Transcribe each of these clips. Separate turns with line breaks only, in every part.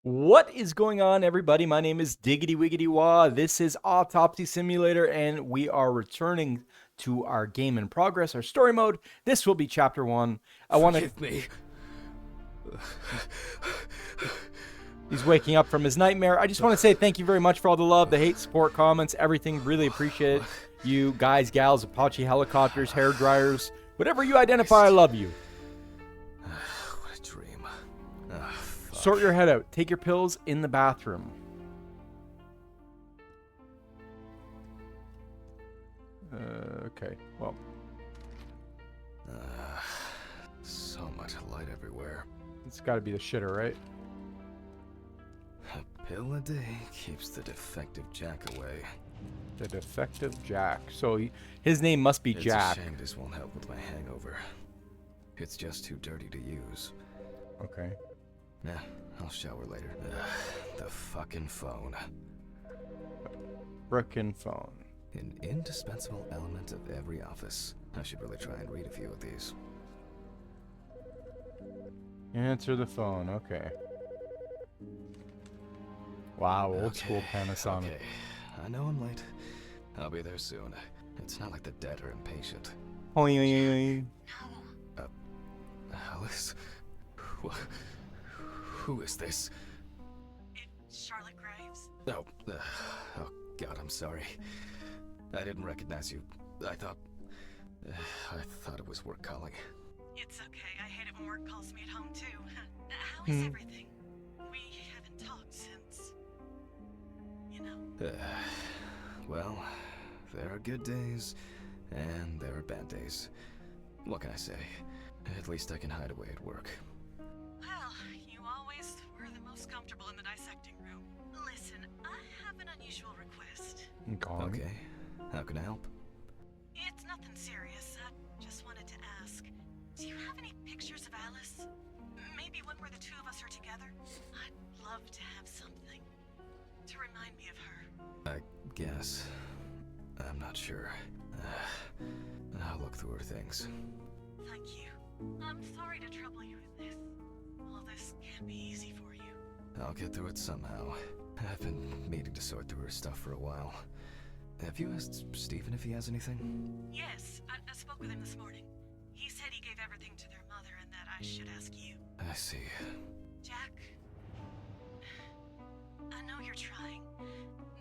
What is going on, everybody? My name is DiggityWiggityWaaa. This is Autopsy Simulator, and we are returning to our game in progress, our story mode. This will be Chapter 1.
Forgive me.
He's waking up from his nightmare. I just want to say thank you very much for all the love, the hate, support, comments, everything. Really appreciate it. You guys, gals, Apache helicopters, hair dryers, whatever you identify, I love you.
What a dream.
Sort your head out. Take your pills in the bathroom. Okay, well.
So much light everywhere.
It's got to be the shitter, right?
A pill a day keeps the defective Jack away.
The defective Jack. So his name must be Jack.
It's a shame this won't help with my hangover. It's just too dirty to use.
Okay.
Nah, I'll shower later. The fucking phone.
Frickin' phone.
An indispensable element of every office. I should really try and read a few of these.
Answer the phone. Okay. Wow, old school Panasonic.
Okay. I know I'm late. I'll be there soon. It's not like the dead are impatient. Alice? Who is this?
It's Charlotte Graves.
Oh God, I'm sorry. I didn't recognize you. I thought it was work calling.
It's okay. I hate it when work calls me at home too. How is everything? We haven't talked since, you know.
Well, there are good days, and there are bad days. What can I say? At least I can hide away at work.
Well, you always were the most comfortable in the dissecting room. Listen, I have an unusual request.
Okay, how can I help?
It's nothing serious. I just wanted to ask, do you have any pictures of Alice? Maybe one where the two of us are together? I'd love to have something to remind me of her.
I guess. I'm not sure. I'll look through her things.
Thank you. I'm sorry to trouble you with this. All this can't be easy for you.
I'll get through it somehow. I've been meaning to sort through her stuff for a while. Have you asked Stephen if he has anything?
Yes, I spoke with him this morning. He said he gave everything to their mother and that I should ask you.
I see.
Jack, I know you're trying,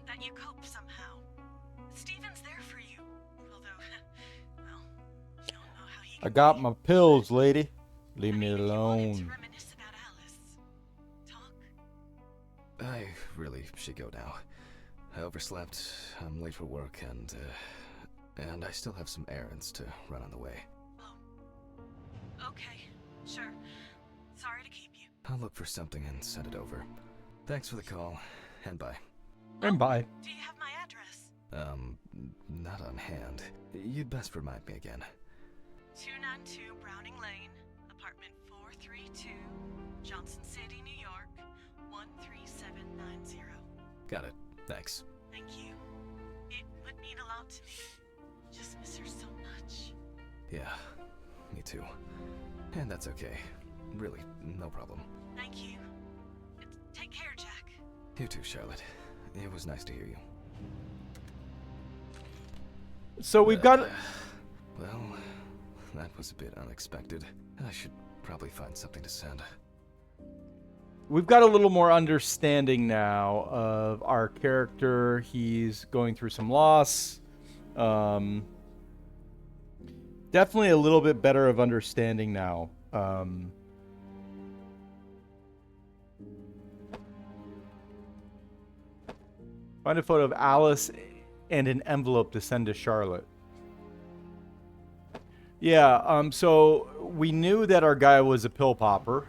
that you cope somehow. Stephen's there for you, although, well, you don't know how he
I got my pills, lady. Leave me
if you wanted to
alone.
reminisce about Alice. Talk.
I really should go now. I overslept, I'm late for work, and I still have some errands to run on the way.
Oh. Okay, sure. Sorry to keep you.
I'll look for something and send it over. Thanks for the call, and bye.
And bye.
Do you have my address?
Not on hand. You'd best remind me again.
292 Browning Lane, apartment 432, Johnson City, New York, 13790.
Got it. Thanks.
Thank you. It would mean a lot to me. Just miss her so much.
Yeah, me too. And that's okay. Really, no problem.
Thank you. Take care, Jack.
You too, Charlotte. It was nice to hear you.
So we've got...
Well, that was a bit unexpected. I should probably find something to send.
We've got a little more understanding now of our character. He's going through some loss. Definitely a little bit better of understanding now. Find a photo of Alice and an envelope to send to Charlotte. Yeah, so we knew that our guy was a pill popper.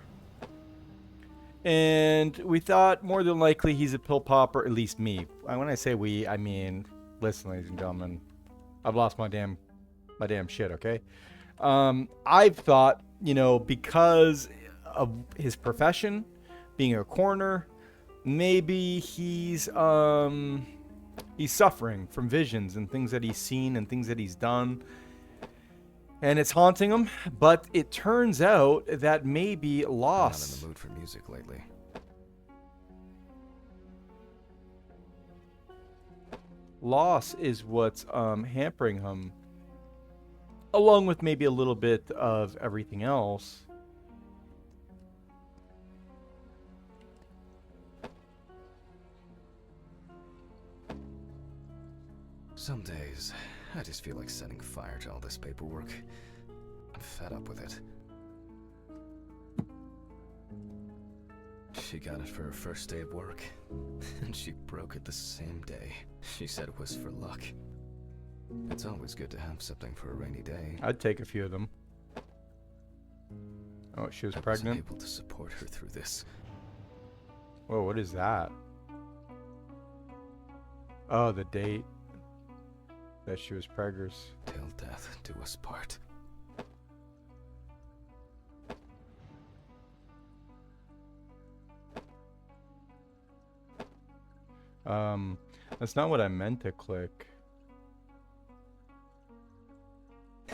And we thought more than likely he's a pill popper, at least me. When I say we, I mean, listen, ladies and gentlemen, I've lost my damn shit, okay? I've thought, you know, because of his profession, being a coroner, maybe he's suffering from visions and things that he's seen and things that he's done. and it's haunting him. But it turns out that maybe
I'm not in
loss.
the mood for music lately.
loss is what's hampering him, along with maybe a little bit of everything else.
Some days, I just feel like setting fire to all this paperwork. I'm fed up with it. She got it for her first day of work, and she broke it the same day. She said it was for luck. It's always good to have something for a rainy day.
I'd take a few of them. Oh, she was pregnant?
I wasn't able to support her through this.
Whoa, what is that? Oh, the date that she was preggers.
Till death do us part.
That's not what I meant to click.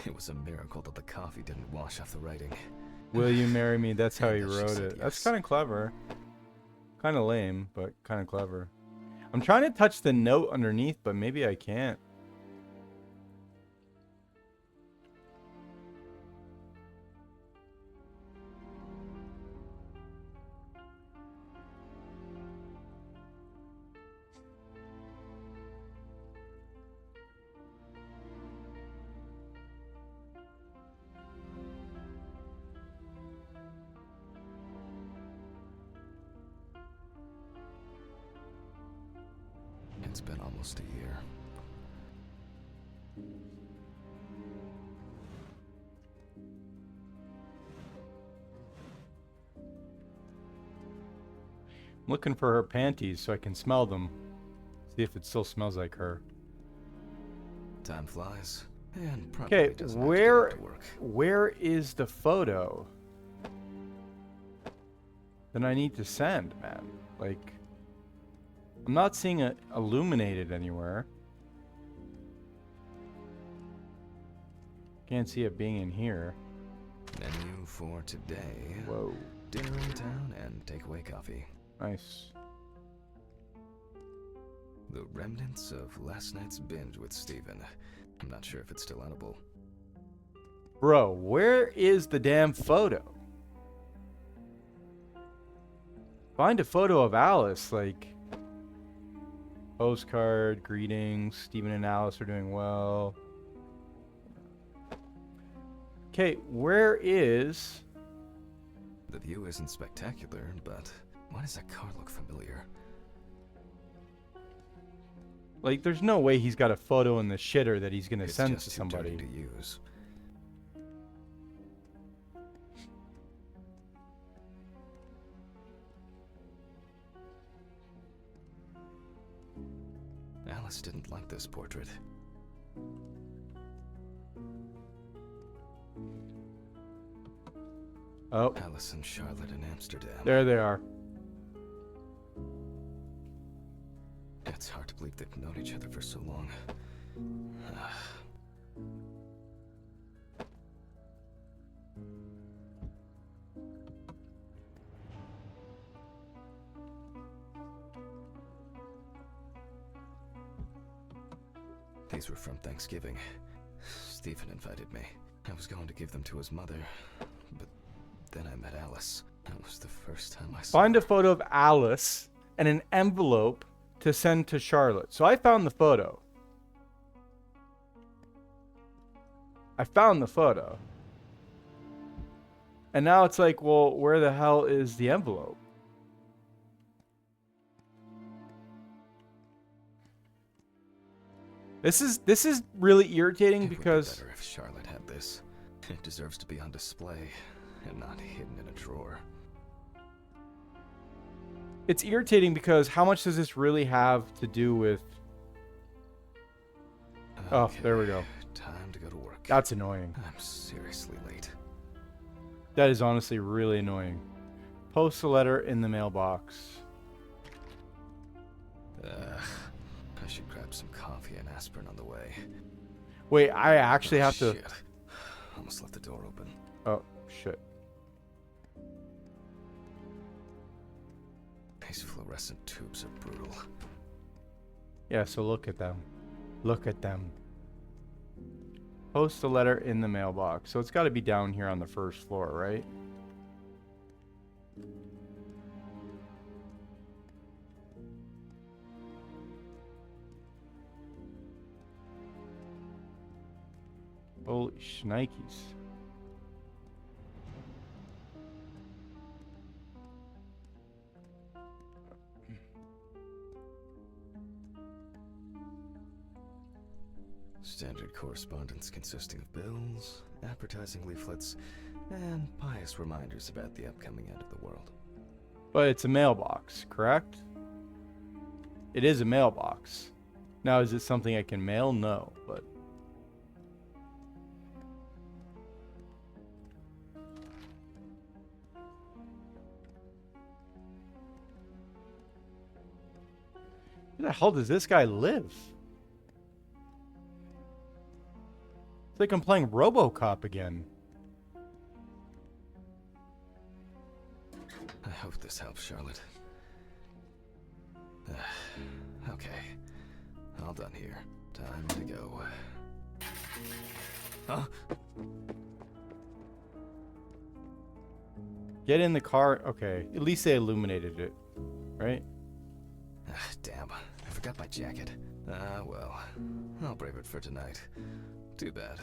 It was a miracle that the coffee didn't wash off the writing.
Will you marry me? That's how he
And she
wrote
said
it. That's
yes.
kind of clever. Kind of lame, but kind of clever. I'm trying to touch the note underneath, but maybe I can't.
It's been almost a year.
I'm looking for her panties so I can smell them. See if it still smells like her.
Time flies, and probably
Okay,
doesn't have to get up to work.
where is the photo? Then I need to send, man. Like, I'm not seeing it illuminated anywhere. Can't see it being in here.
Menu for today.
Whoa,
Dinner in town and takeaway coffee.
nice.
The remnants of last night's binge with Steven. I'm not sure if it's still edible.
Bro, where is the damn photo? Find a photo of Alice, like postcard, greetings, Stephen and Alice are doing well. Okay, where is...
The view isn't spectacular, but why does that car look familiar?
Like, there's no way he's got a photo in the shitter that he's gonna
It's
send
just
to
too
somebody.
dirty to use. Alice didn't like this portrait.
Oh,
Alice and Charlotte in Amsterdam.
there they are.
It's hard to believe they've known each other for so long. These were from Thanksgiving. Stephen invited me. I was going to give them to his mother, but then I met Alice. That was the first time I saw
Find
her.
a photo of Alice and an envelope to send to Charlotte. So I found the photo. I found the photo. And now it's like, well, where the hell is the envelope? This is really irritating
It would be
because
better if Charlotte had this. It deserves to be on display and not hidden in a drawer.
it's irritating because how much does this really have to do with... Oh, there we go.
Time to go to work.
That's annoying.
I'm seriously late.
That is honestly really annoying. Post a letter in the mailbox.
I should grab some coffee and aspirin on the way.
Wait, I actually have to...
Shit. Almost left the door open.
Oh, shit.
These fluorescent tubes are brutal.
Yeah, so look at them. Look at them. Post a letter in the mailbox. So it's got to be down here on the first floor, right? Holy shnikes.
Standard correspondence consisting of bills, advertising leaflets, and pious reminders about the upcoming end of the world.
But it's a mailbox, correct? It is a mailbox. Now, is it something I can mail? No, but... Where the hell does this guy live? It's like I'm playing RoboCop again.
I hope this helps, Charlotte. Okay. All done here. Time to go. Huh?
Get in the car. Okay. At least they illuminated it. Right?
Damn. I forgot my jacket. Well. I'll brave it for tonight. Too bad.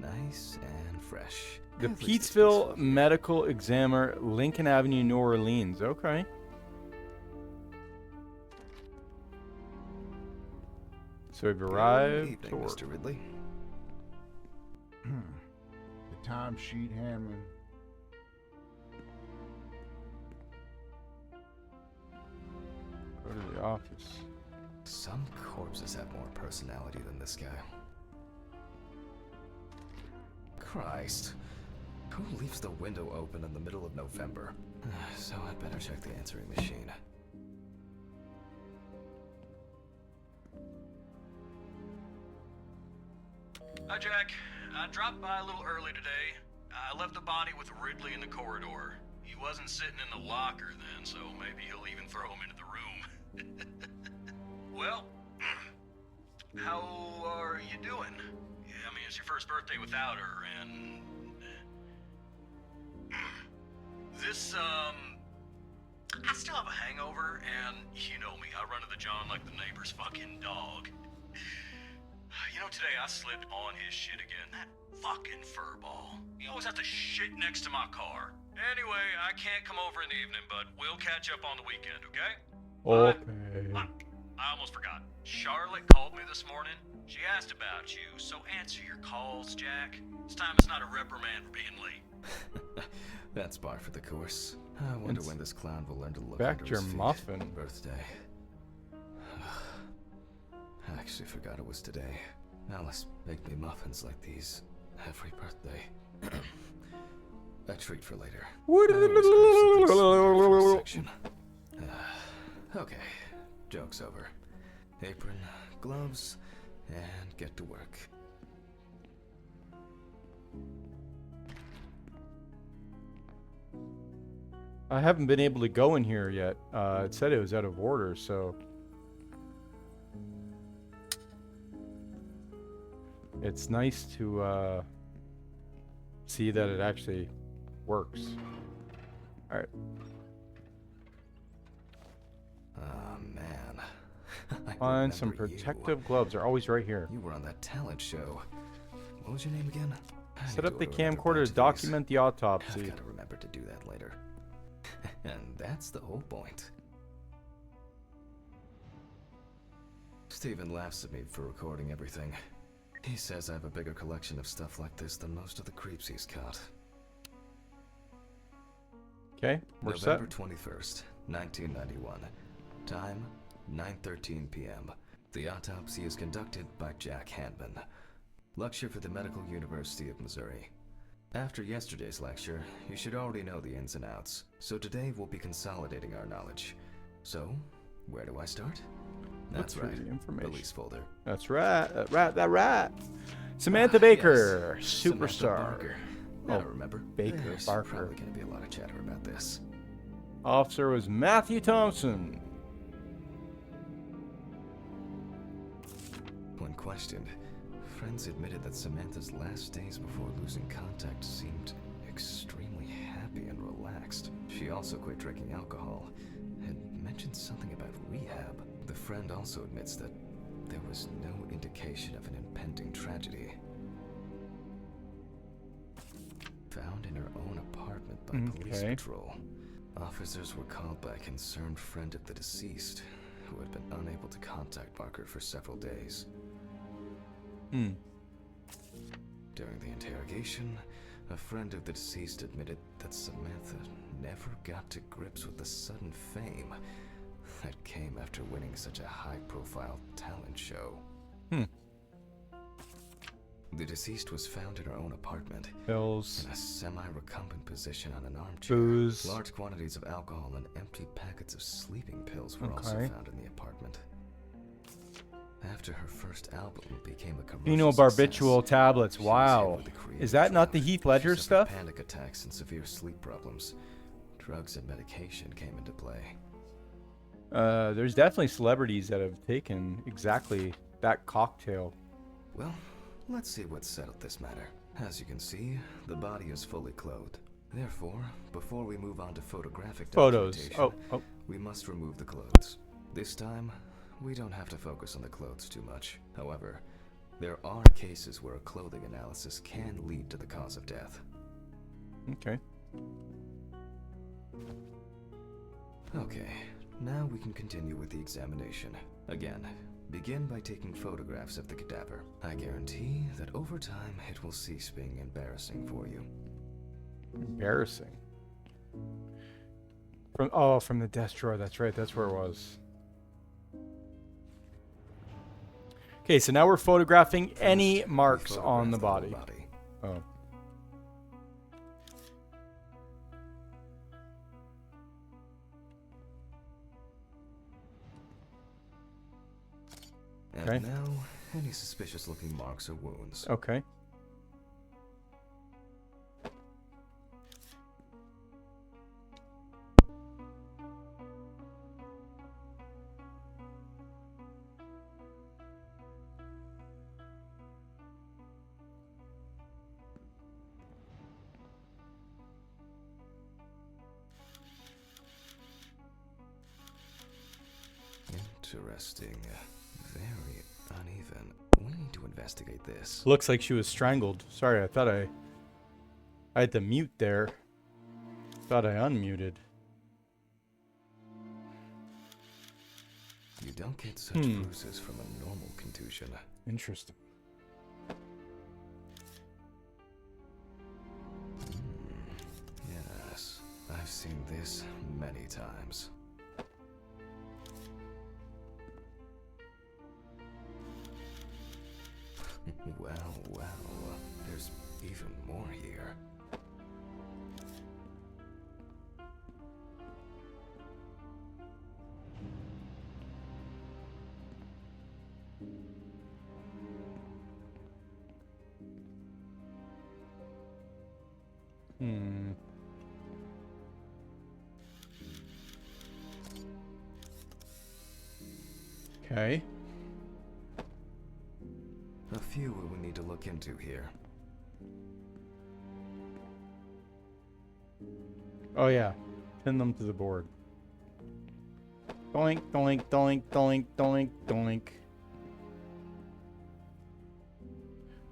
Nice and fresh.
The
At least it's
Peatsville
peaceful.
Medical Examiner, Lincoln Avenue, New Orleans. Okay. So we've
Good
arrived.
evening,
to work.
Mr. Ridley.
The timesheet handling.
Go to the office.
Some corpses have more personality than this guy. Christ. Who leaves the window open in the middle of November? So I'd better check the answering machine.
Hi, Jack. I dropped by a little early today. I left the body with Ridley in the corridor. He wasn't sitting in the locker then, so maybe he'll even throw him into the room. Well, how are you doing? Yeah, I mean, it's your first birthday without her, and... This, I still have a hangover, and you know me, I run to the John like the neighbor's fucking dog. You know, today I slipped on his shit again. That fucking furball. He always has to shit next to my car. Anyway, I can't come over in the evening, but we'll catch up on the weekend, okay?
Okay.
I almost forgot. Charlotte called me this morning. She asked about you, so answer your calls, Jack. This time it's not a reprimand for being late.
That's par for the course. I wonder
It's
when this clown will learn to look
back
under
your
his feet.
muffin.
Birthday. I actually forgot it was today. Alice baked me muffins like these every birthday. A treat for later. I always crave something for a section. Okay, joke's over. Apron, gloves, and get to work.
I haven't been able to go in here yet. It said it was out of order, so... It's nice to see that it actually works. Alright.
Oh, man. I
Find some
remember you.
protective gloves. They're always right here.
You were on that talent show. What was your name again? I
Set
need
up the
order another
camcorder
batch
to
of these.
document the
I've
autopsy.
got to remember to do that later. And that's the whole point. Steven laughs at me for recording everything. He says I have a bigger collection of stuff like this than most of the creeps he's caught.
Okay, we're set.
November 21st, 1991. Time, 9:13 p.m. The autopsy is conducted by Jack Hanman. Lecture for the Medical University of Missouri. After yesterday's lecture, you should already know the ins and outs, so today we'll be consolidating our knowledge. So, where do I start? That's
through
right.
the information.
Police folder.
That's right. That right. Samantha Baker,
Yes.
superstar.
Samantha Barker. Now
Oh,
remember.
Baker,
There's
Barker.
probably going to be a lot of chatter about this.
Officer was Matthew Thompson.
When questioned, friends admitted that Samantha's last days before losing contact seemed extremely happy and relaxed. She also quit drinking alcohol and mentioned something about rehab. The friend also admits that there was no indication of an impending tragedy. Found in her own apartment by police
Okay.
patrol, officers were called by a concerned friend of the deceased, who had been unable to contact Barker for several days. During the interrogation, a friend of the deceased admitted that Samantha never got to grips with the sudden fame that came after winning such a high-profile talent show. The deceased was found in her own apartment,
Pills.
in a semi-recumbent position on an armchair.
Booze.
Large quantities of alcohol and empty packets of sleeping pills were also
Okay.
found in the apartment. After her first album became a commercial
Phenobarbital
success,
tablets.
she was hit
Wow.
with a creative
Is that not the
drought.
Heath Ledger
She suffered
stuff?
Panic attacks and severe sleep problems. Drugs and medication came into play.
There's definitely celebrities that have taken exactly that cocktail.
Well, let's see what settled this matter. As you can see, the body is fully clothed. Therefore, before we move on to photographic
Photos.
documentation,
Oh.
we must remove the clothes. This time, we don't have to focus on the clothes too much. However, there are cases where a clothing analysis can lead to the cause of death.
Okay.
Okay, now we can continue with the examination. Again, begin by taking photographs of the cadaver. I guarantee that over time it will cease being embarrassing for you.
Embarrassing. From the desk drawer. That's right. That's where it was. Okay, so now we're photographing any
First, we
marks
photograph
on the
whole
body. Oh.
And
Okay.
now, any suspicious looking marks or wounds.
Okay.
Interesting. Very uneven. We need to investigate this.
Looks like she was strangled. Sorry, I thought I had to mute there. Thought I unmuted.
You don't get such bruises from a normal contusion.
Interesting.
Yes, I've seen this many times. Well, there's even more here.
Okay.
A few we need to look into here.
Oh yeah. Pin them to the board. Doink, doink, doink, doink, doink, doink.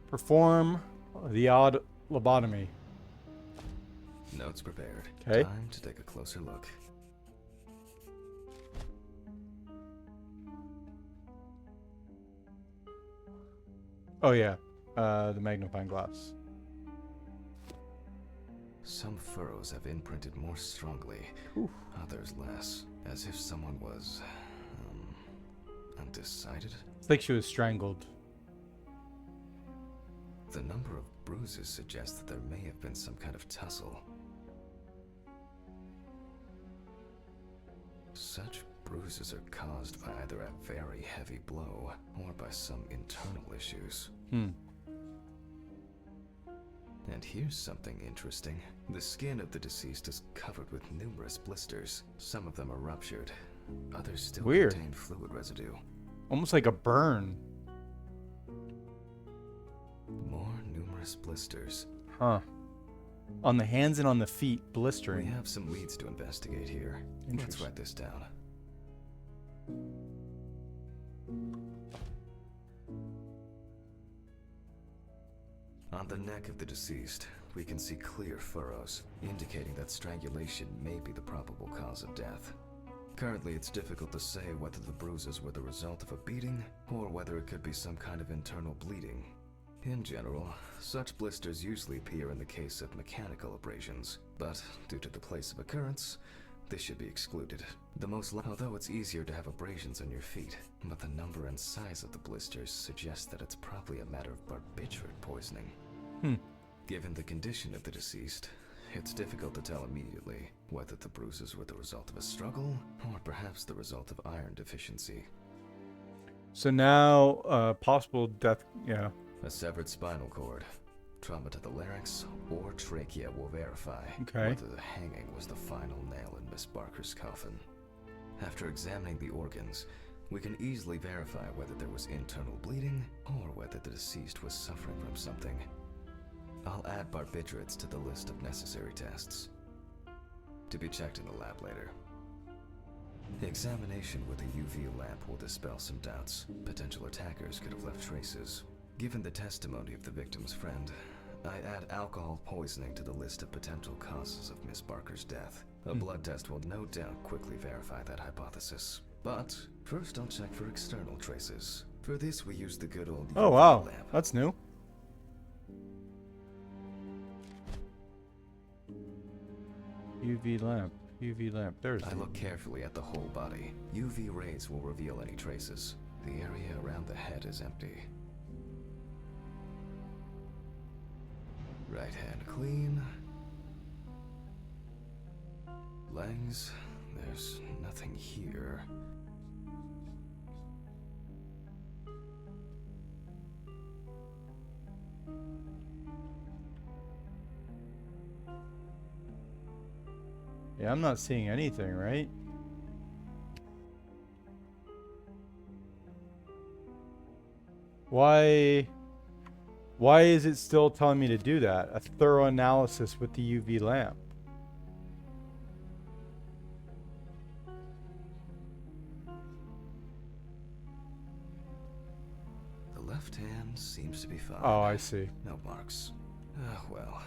Perform the odd lobotomy.
Notes prepared.
'Kay.
Time to take a closer look.
Oh yeah. The magnifying glass.
Some furrows have imprinted more strongly, others less, as if someone was undecided.
It's like she was strangled.
The number of bruises suggests that there may have been some kind of tussle. Such bruises are caused by either a very heavy blow or by some internal issues. And here's something interesting. The skin of the deceased is covered with numerous blisters. Some of them are ruptured. Others still
Weird.
contain fluid residue.
Almost like a burn.
More numerous blisters.
Huh. On the hands and on the feet,
We
blistering.
have some leads to investigate here. Let's
Interesting.
write this down. On the neck of the deceased, we can see clear furrows, indicating that strangulation may be the probable cause of death. Currently, it's difficult to say whether the bruises were the result of a beating, or whether it could be some kind of internal bleeding. In general, such blisters usually appear in the case of mechanical abrasions, but due to the place of occurrence, this should be excluded. Although it's easier to have abrasions on your feet, but the number and size of the blisters suggests that it's probably a matter of barbiturate poisoning. Given the condition of the deceased, it's difficult to tell immediately whether the bruises were the result of a struggle, or perhaps the result of iron deficiency.
So now, possible death. Yeah.
A severed spinal cord, trauma to the larynx, or trachea will verify
Okay.
whether the hanging was the final nail in Miss Barker's coffin. After examining the organs, we can easily verify whether there was internal bleeding or whether the deceased was suffering from something. I'll add barbiturates to the list of necessary tests, to be checked in the lab later. Examination with a UV lamp will dispel some doubts. Potential attackers could have left traces. Given the testimony of the victim's friend, I add alcohol poisoning to the list of potential causes of Miss Barker's death. A blood test will no doubt quickly verify that hypothesis. But first I'll check for external traces. For this we use the good old
Oh
UV
wow,
lamp.
that's new. UV lamp. UV lamp. There's.
I look carefully at the whole body. UV rays will reveal any traces. The area around the head is empty. Right hand clean. Legs, there's nothing here.
Yeah, I'm not seeing anything, right? Why is it still telling me to do that? A thorough analysis with the UV lamp.
The left hand seems to be fine.
Oh, I see.
No marks. Well,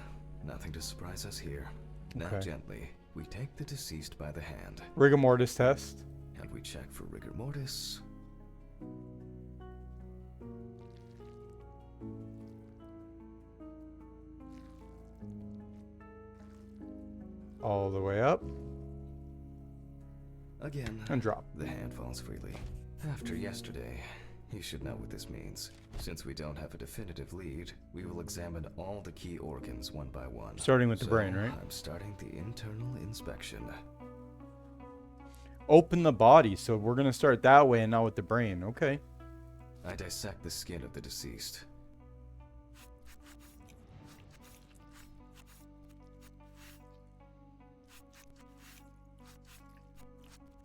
nothing to surprise us here. Now
Okay.
gently, we take the deceased by the hand,
Rigor mortis test.
and we check for rigor mortis.
All the way up
Again,
and drop.
the hand falls freely. After yesterday, you should know what this means. Since we don't have a definitive lead, we will examine all the key organs one by one.
Starting with the brain, right?
I'm starting the internal inspection.
Open the body, so we're gonna start that way and not with the brain. Okay.
I dissect the skin of the deceased.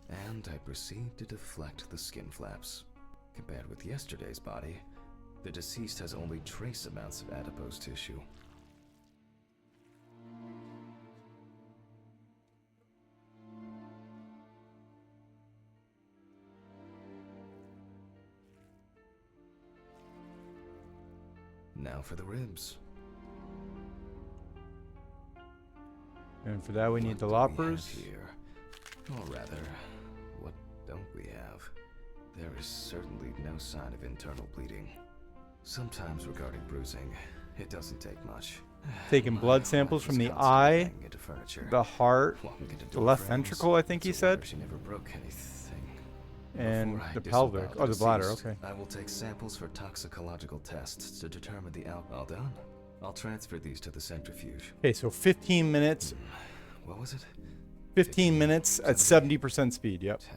And I proceed to deflect the skin flaps. Compared with yesterday's body, the deceased has only trace amounts of adipose tissue. Now for the ribs.
And for that we need the
What do we have
loppers.
here? Or rather, what don't we have? There is certainly no sign of internal bleeding. Sometimes regarding bruising, it doesn't take much.
Taking
My
blood
wife
samples from
was
the
constantly
eye,
banging into furniture,
the heart,
walking into
the
door
left
frames.
ventricle, I think he
It's a wonder
said,
she never broke anything.
and
Before I
the
disavow
pelvic. Oh, the bladder.
deceased,
Okay.
I will take samples for toxicological tests to determine the alcohol. Done. I'll transfer these to the centrifuge.
Okay, so 15 minutes.
What was it?
15 minutes at 70% speed. Yep.
10,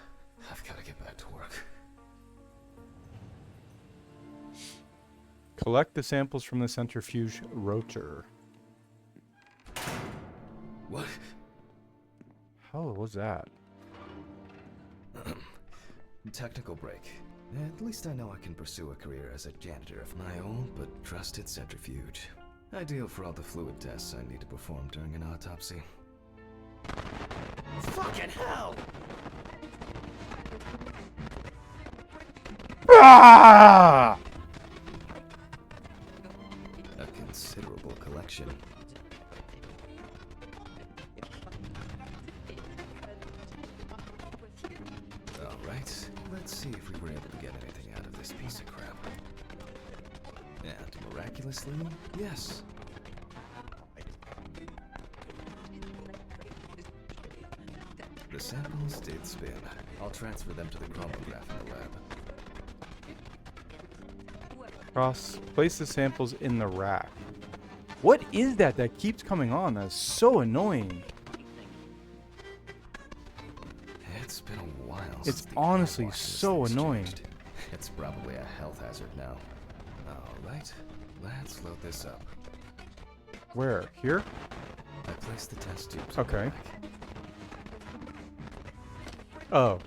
Collect the samples from the centrifuge rotor.
What?
How was that?
Technical break. At least I know I can pursue a career as a janitor of my own but trusted centrifuge. Ideal for all the fluid tests I need to perform during an autopsy. Fucking hell!
Ah!
A considerable collection. Alright, let's see if we were able to get anything out of this piece of crap. And miraculously, yes. The samples did spin. I'll transfer them to the chromograph in the lab.
Place the samples in the rack. What is that that keeps coming on? That's so annoying.
It's been a while.
It's
since the
honestly
car wash was
so annoying.
exchanged. It's probably a health hazard now. Alright, let's load this up.
Where? Here?
I placed the test tubes.
Okay.
in the rack.
Oh.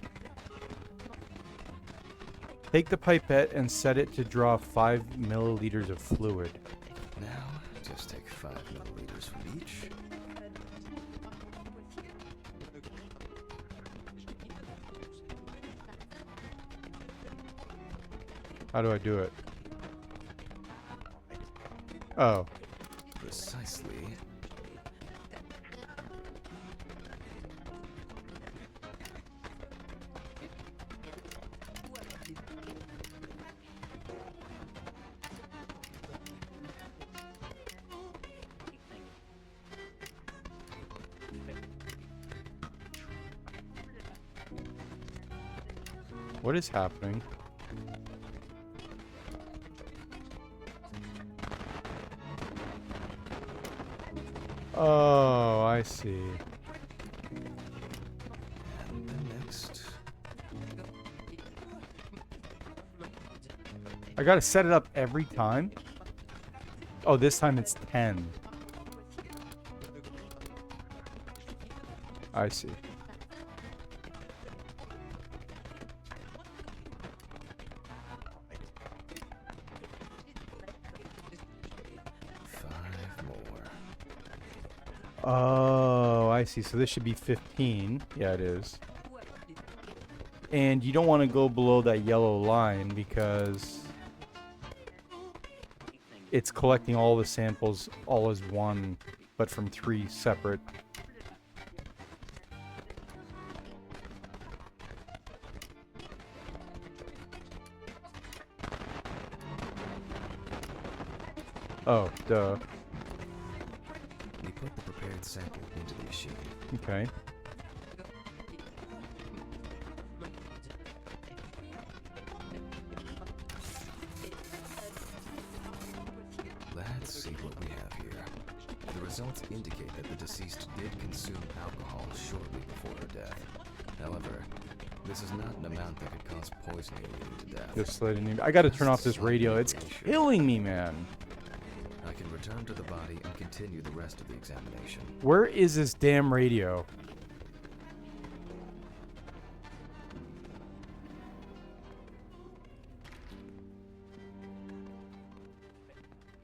Take the pipette and set it to draw 5 milliliters of fluid.
Now, just take 5 milliliters from each.
How do I do it? Oh.
Precisely.
What is happening? Oh, I see.
And the next.
I gotta set it up every time? Oh, this time it's 10. I see. Oh, I see. So this should be 15. Yeah, it is. And you don't want to go below that yellow line because it's collecting all the samples all as one, but from 3 separate. Oh, duh.
We put the prepared sample into the machine.
Okay.
Let's see what we have here. The results indicate that the deceased did consume alcohol shortly before her death. However, this is not an amount that could cause poisoning leading to death.
Just letting you. I gotta turn off this radio. It's killing me, man.
I can return to the body and continue the rest of the examination.
Where is this damn radio?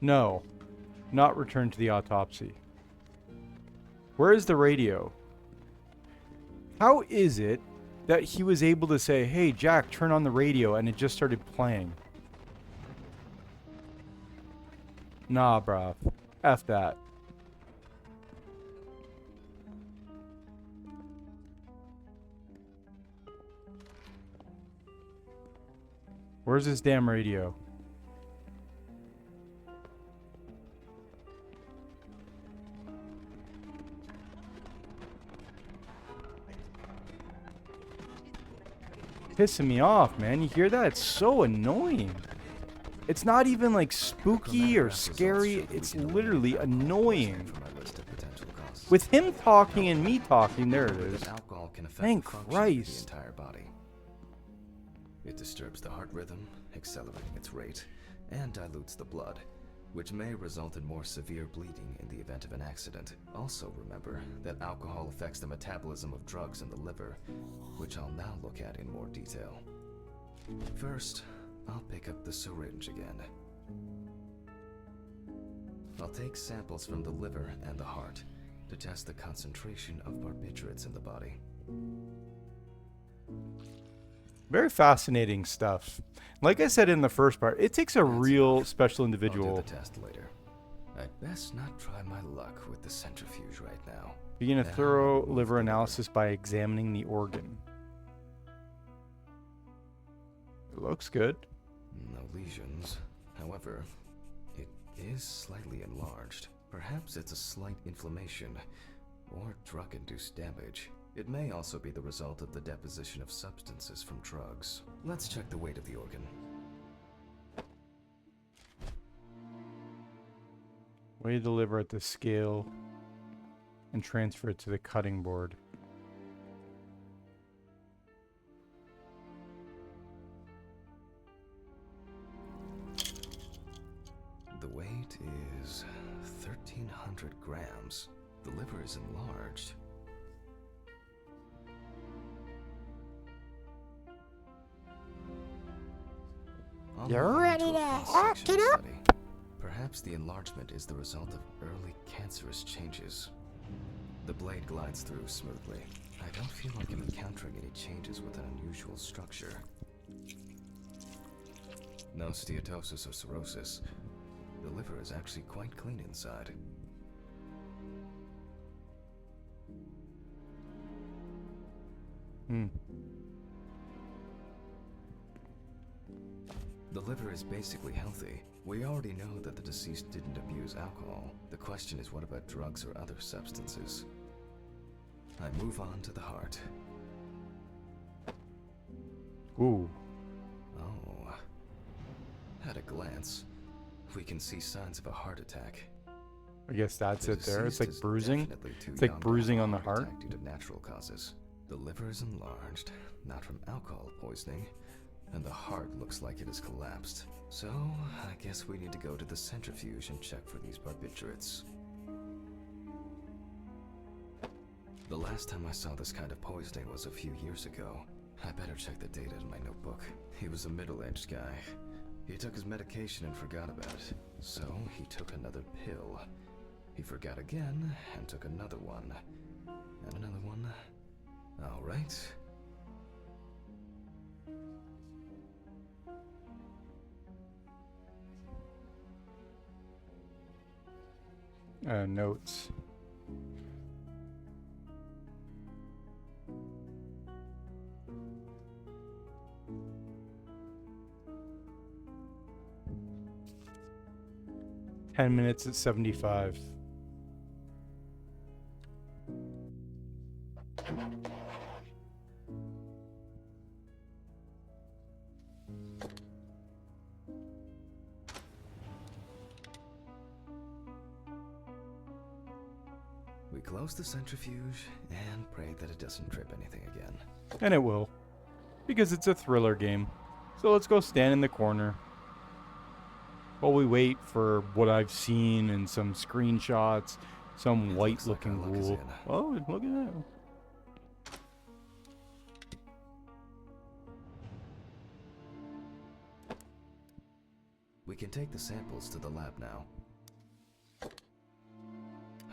No. Not return to the autopsy. Where is the radio? How is it that he was able to say, hey, Jack, turn on the radio, and it just started playing? Nah, bruh. F that. Where's this damn radio? Pissing me off, man. You hear that? It's so annoying. It's not even like spooky or scary. It's literally annoying. With him talking and me talking, there it is.
Alcohol can affect
Thank
the function of
Christ.
the entire body. It disturbs the heart rhythm, accelerating its rate, and dilutes the blood, which may result in more severe bleeding in the event of an accident. Also remember that alcohol affects the metabolism of drugs in the liver, which I'll now look at in more detail. First, I'll pick up the syringe again. I'll take samples from the liver and the heart to test the concentration of barbiturates in the body.
Very fascinating stuff. Like I said in the first part, it takes a
That's
real
enough.
special
I'll do
individual.
the test later. I'd best not try my luck with the centrifuge right now.
Begin a
Now,
thorough
remove
liver
the
analysis by examining the organ. It looks good.
No lesions. However, it is slightly enlarged. Perhaps it's a slight inflammation or drug-induced damage. It may also be the result of the deposition of substances from drugs. Let's check the weight of the organ.
Weigh the liver at the scale and transfer it to the cutting board.
The weight is 1,300 grams. The liver is enlarged.
You're ready to hook it up?
Perhaps the enlargement is the result of early cancerous changes. The blade glides through smoothly. I don't feel like I'm encountering any changes with an unusual structure. No steatosis or cirrhosis. The liver is actually quite clean inside. The liver is basically healthy. We already know that the deceased didn't abuse alcohol. The question is, what about drugs or other substances? I move on to the heart.
Ooh.
Oh. At a glance, we can see signs of a heart attack.
I guess that's
The
it there. It's
deceased
like
is
bruising.
definitely too
It's like
young to
bruising
have
on
a
the heart.
attack due to natural causes. The liver is enlarged, not from alcohol poisoning, and the heart looks like it has collapsed. So, I guess we need to go to the centrifuge and check for these barbiturates. The last time I saw this kind of poisoning was a few years ago. I better check the data in my notebook. He was a middle-aged guy. He took his medication and forgot about it. So, he took another pill. He forgot again and took another one. And another one. All right.
Notes. Ten minutes at 75.
We close the centrifuge and pray that it doesn't trip anything again.
And it will. Because it's a thriller game. So let's go stand in the corner. While we wait for what I've seen and some screenshots. Some
It
white
looks like our
looking
luck is
ghoul.
in.
Oh, look at that.
We can take the samples to the lab now.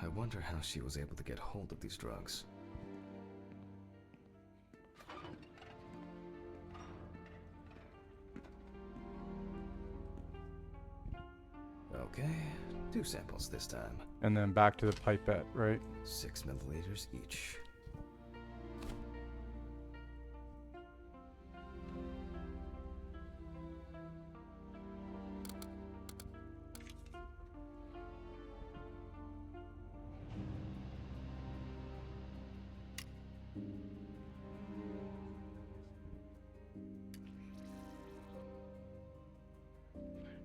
I wonder how she was able to get hold of these drugs. Okay, 2 samples this time.
And then back to the pipette, right?
6 milliliters each.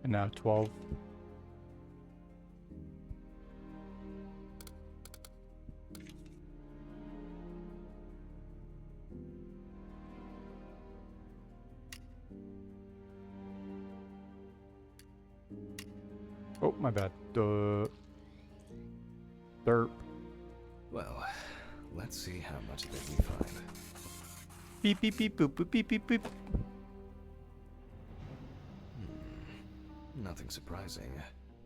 And now 12. Oh, my bad. Duh. Derp.
Well, let's see how much they can find.
Beep, beep, beep, boop, boop, beep, beep, beep.
Nothing surprising.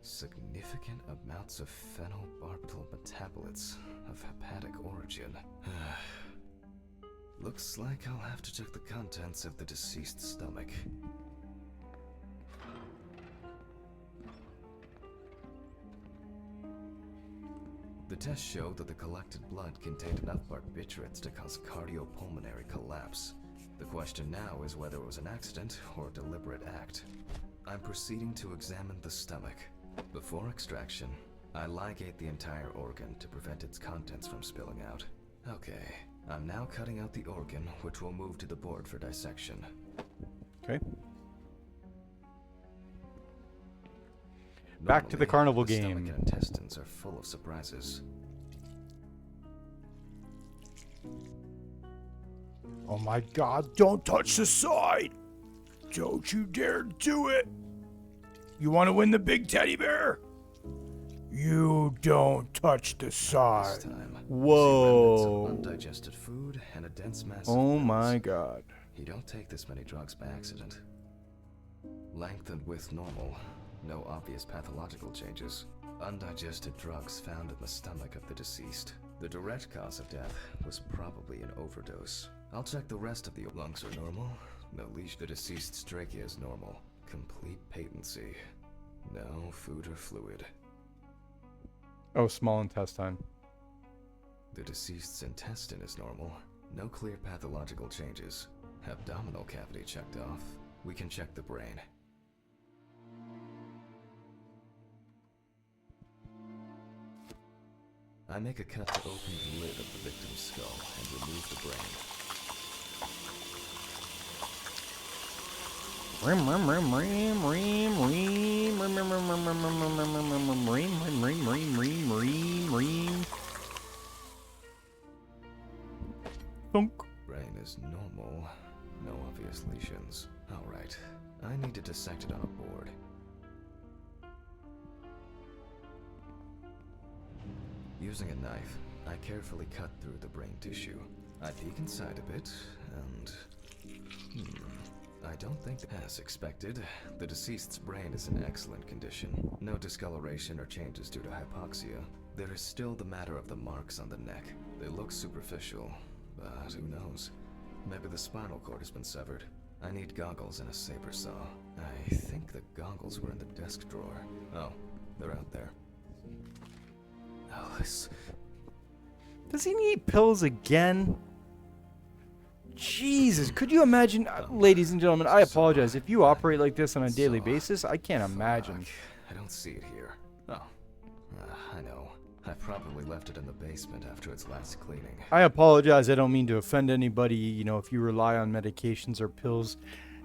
Significant amounts of phenobarbital metabolites of hepatic origin. Looks like I'll have to check the contents of the deceased's stomach. The test showed that the collected blood contained enough barbiturates to cause cardiopulmonary collapse. The question now is whether it was an accident or a deliberate act. I'm proceeding to examine the stomach. Before extraction, I ligate the entire organ to prevent its contents from spilling out. Okay, I'm now cutting out the organ, which will move to the board for dissection.
Okay. Back to the carnival
the
game.
Stomach and intestines are full of surprises.
Oh my god, don't touch the side! Don't you dare do it! You want to win the big teddy bear? You don't touch the
This
side.
time,
Whoa.
I see remnants of undigested food and a dense mass
Oh
of
my
pills.
god.
You don't take this many drugs by accident. Length and width normal. No obvious pathological changes. Undigested drugs found in the stomach of the deceased. The direct cause of death was probably an overdose. I'll check the rest of the lungs are normal. No leash. The deceased's trachea is normal. Complete patency. No food or fluid.
Oh, small intestine.
The deceased's intestine is normal. No clear pathological changes. Abdominal cavity checked off. We can check the brain. I make a cut to open the lid of the victim's skull and remove the brain.
Rim, rim, rim, rim, rim, rim, rim, rim, rim, rim, rim, rim, rim, rim, rim, rim, rim, rim, rim. Thunk.
Brain is normal. No obvious lesions. Alright. I need to dissect it on a board. Using a knife, I carefully cut through the brain tissue. I peek inside a bit, and... I don't think, as expected, the deceased's brain is in excellent condition. No discoloration or changes due to hypoxia. There is still the matter of the marks on the neck. They look superficial, but who knows? Maybe the spinal cord has been severed. I need goggles and a saber saw. I think the goggles were in the desk drawer. Oh, they're out there. Alice.
Does he need pills again? Jesus, could you imagine, ladies and gentlemen, I apologize. If you operate like this on a daily basis, I can't imagine.
Fuck, I don't see it here. Oh, I know. I probably left it in the basement after its last cleaning.
I apologize. I don't mean to offend anybody, you know, if you rely on medications or pills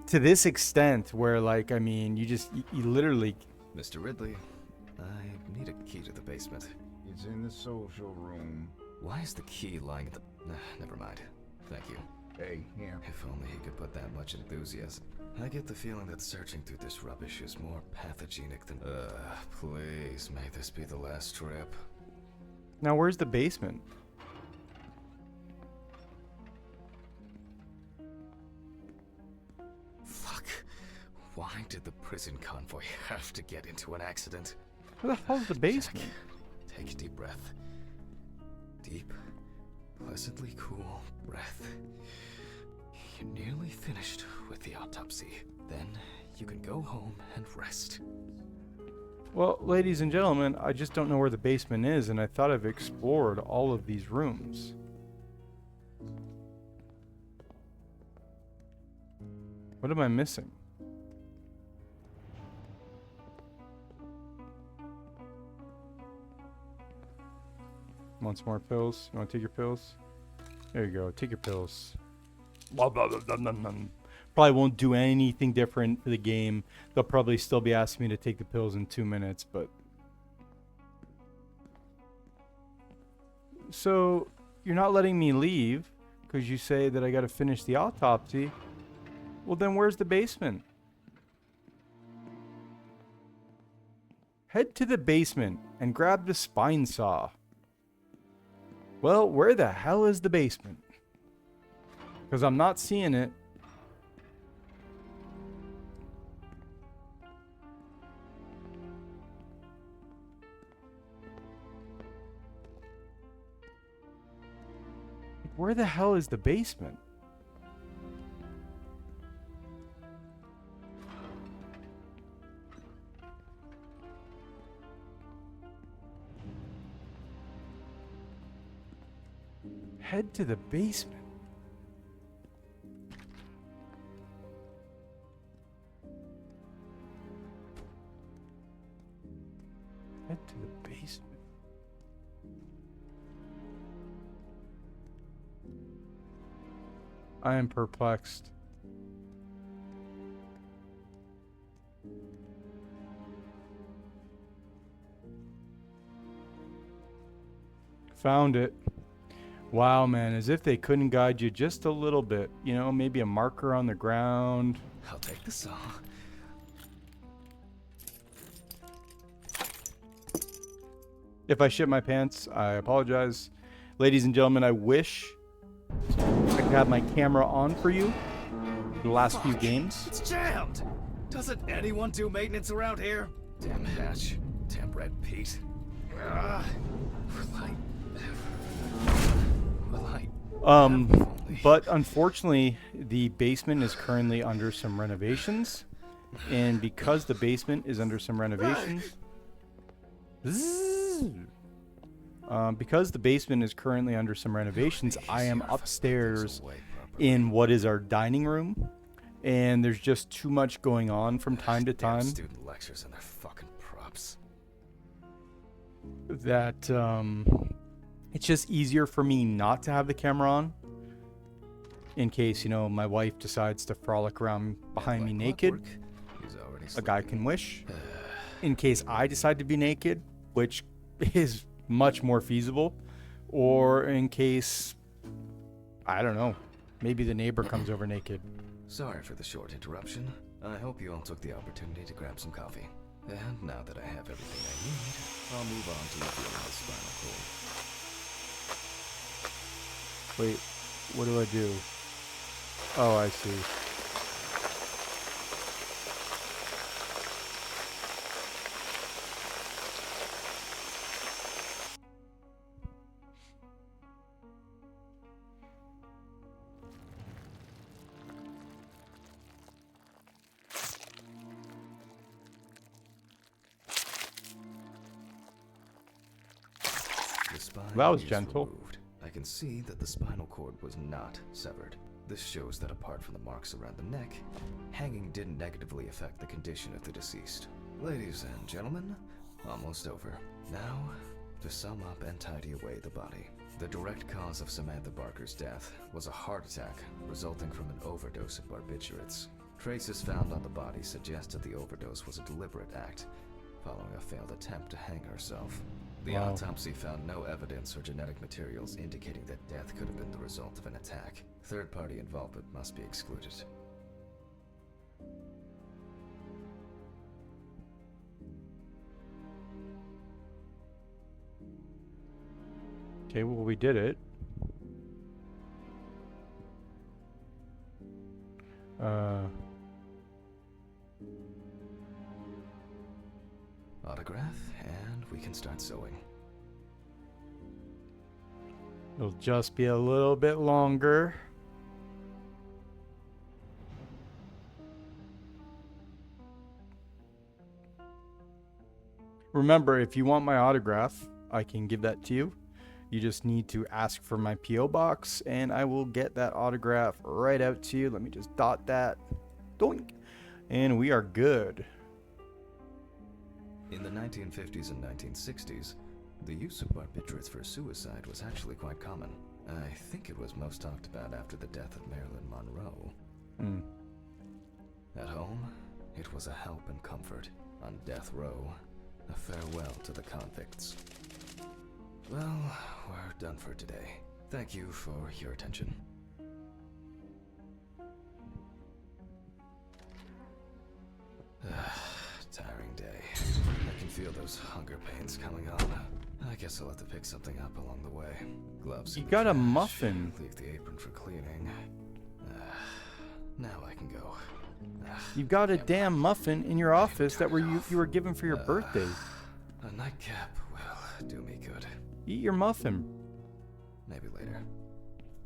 to this extent where, like, I mean, you literally...
Mr. Ridley, I need a key to the basement.
It's in the social room.
Why is the key lying in the... never mind. Thank you.
Hey, here.
If only he could put that much enthusiasm. I get the feeling that searching through this rubbish is more pathogenic than... please, may this be the last trip.
Now, where's the basement?
Fuck. Why did the prison convoy have to get into an accident?
Where the hell's the basement?
Jack, take a deep breath. Deep, pleasantly cool breath. You're nearly finished with the autopsy. Then you can go home and rest.
Well, ladies and gentlemen, I just don't know where the basement is, and I thought I've explored all of these rooms. What am I missing? Want some more pills? You want to take your pills? There you go. Take your pills. Blah, blah, blah, blah, blah, blah. Probably won't do anything different for the game. They'll probably still be asking me to take the pills in 2 minutes, but... So, you're not letting me leave because you say that I got to finish the autopsy. Well, then where's the basement? Head to the basement and grab the spine saw. Well, where the hell is the basement? Because I'm not seeing it. Where the hell is the basement? Head to the basement. Head to the basement. I am perplexed. Found it. Wow, man, as if they couldn't guide you just a little bit. You know, maybe a marker on the ground.
I'll take the saw.
If I shit my pants, I apologize. Ladies and gentlemen, I wish I could have my camera on for you the last few games.
It's jammed! Doesn't anyone do maintenance around here? Damn hatch. Damn red Pete.
But unfortunately, the basement is currently under some renovations. And because the basement is under some renovations... because the basement is currently under some renovations, I am upstairs in what is our dining room, and there's just too much going on from time to time.
Student lectures and their fucking props.
That it's just easier for me not to have the camera on, in case, you know, my wife decides to frolic around behind me naked. A guy can wish. In case I decide to be naked, which is much more feasible, or in case, I don't know, maybe the neighbor comes over naked.
Sorry for the short interruption. I hope you all took the opportunity to grab some coffee. And now that I have everything I need, I'll move on to revealing the spinal cord.
Wait, what do I do? Oh, I see. That was gentle.
Removed. I can see that the spinal cord was not severed. This shows that apart from the marks around the neck, hanging didn't negatively affect the condition of the deceased. Ladies and gentlemen, almost over. Now, to sum up and tidy away the body. The direct cause of Samantha Barker's death was a heart attack resulting from an overdose of barbiturates. Traces found on the body suggested the overdose was a deliberate act, following a failed attempt to hang herself. The autopsy found no evidence or genetic materials indicating that death could have been the result of an attack. Third-party involvement must be excluded.
Okay, well, we did it.
Autograph, and we can start sewing.
It'll just be a little bit longer. Remember, if you want my autograph, I can give that to you. You just need to ask for my P.O. box, and I will get that autograph right out to you. Let me just dot that. Doink. And we are good.
In the 1950s and 1960s, the use of barbiturates for suicide was actually quite common. I think it was most talked about after the death of Marilyn Monroe. At home, it was a help and comfort. On death row, a farewell to the convicts. Well, we're done for today. Thank you for your attention. Tiring day. I can feel the those hunger pains coming on. I guess I'll have to pick something up along the way. Gloves.
You
in the
got a
trash.
muffin.
Leave the apron for cleaning. Now I can go.
You got a damn muffin in your office that you were given for your birthday.
A nightcap will do me good.
Eat your muffin.
Maybe later.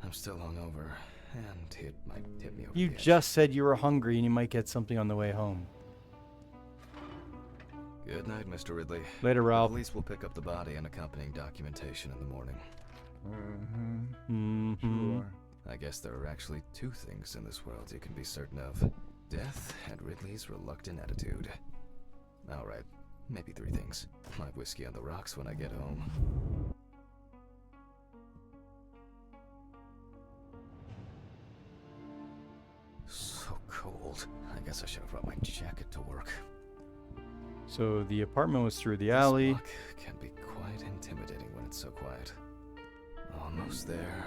I'm still hungover, and it might hit me over
You
the edge.
just said you were hungry and you might get something on the way home.
Good night, Mr. Ridley.
Later,
The
Ralph.
police will pick up the body and accompanying documentation in the morning.
Mm-hmm.
Sure.
I guess there are actually two things in this world you can be certain of. Death and Ridley's reluctant attitude. Alright, maybe three things. My whiskey on the rocks when I get home. So cold. I guess I should have brought my jacket to work.
So the apartment was through the
This
alley.
walk can be quite intimidating when it's so quiet. Almost there.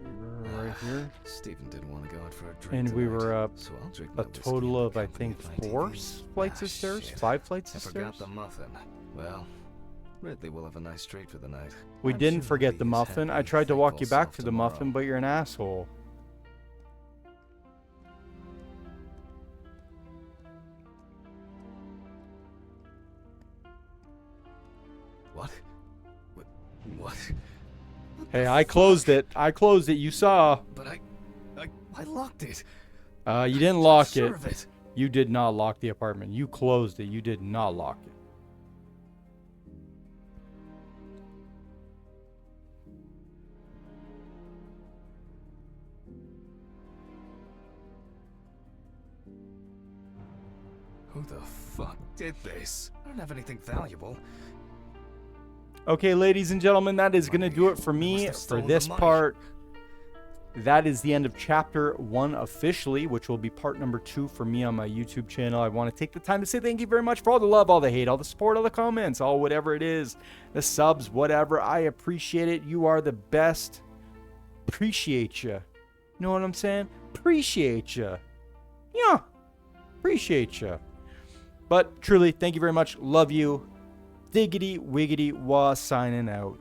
We were right here.
Stephen didn't want to go out for a drink
And we
tonight,
were up
so I'll drink
a
my whiskey
total
in
of,
the
I
company
think,
of my
4
TV.
flights
Ah,
of stairs?
shit.
5 flights
I
of
forgot
stairs?
the muffin. Well, Ridley will have a nice treat for the night.
We
I'm
didn't
sure
forget
he'll
the
be as
muffin.
happy
I
and
tried to walk
thankful
you back
self
to the
tomorrow.
muffin, but you're an asshole.
What? What?
Hey, I closed it. I closed it. You saw.
But I locked it.
You didn't lock
Sure
it.
of it.
You did not lock the apartment. You closed it. You did not lock it.
Who the fuck did this? I don't have anything valuable.
Okay, ladies and gentlemen, that is going to do it for me
have
for
stolen
this
the money.
part. That is the end of chapter 1 officially, which will be part number 2 for me on my YouTube channel. I want to take the time to say thank you very much for all the love, all the hate, all the support, all the comments, all whatever it is, the subs, whatever. I appreciate it. You are the best. Appreciate you. You know what I'm saying? Appreciate you. Yeah. Appreciate you. But truly, thank you very much. Love you. DiggityWiggityWaaa signing out.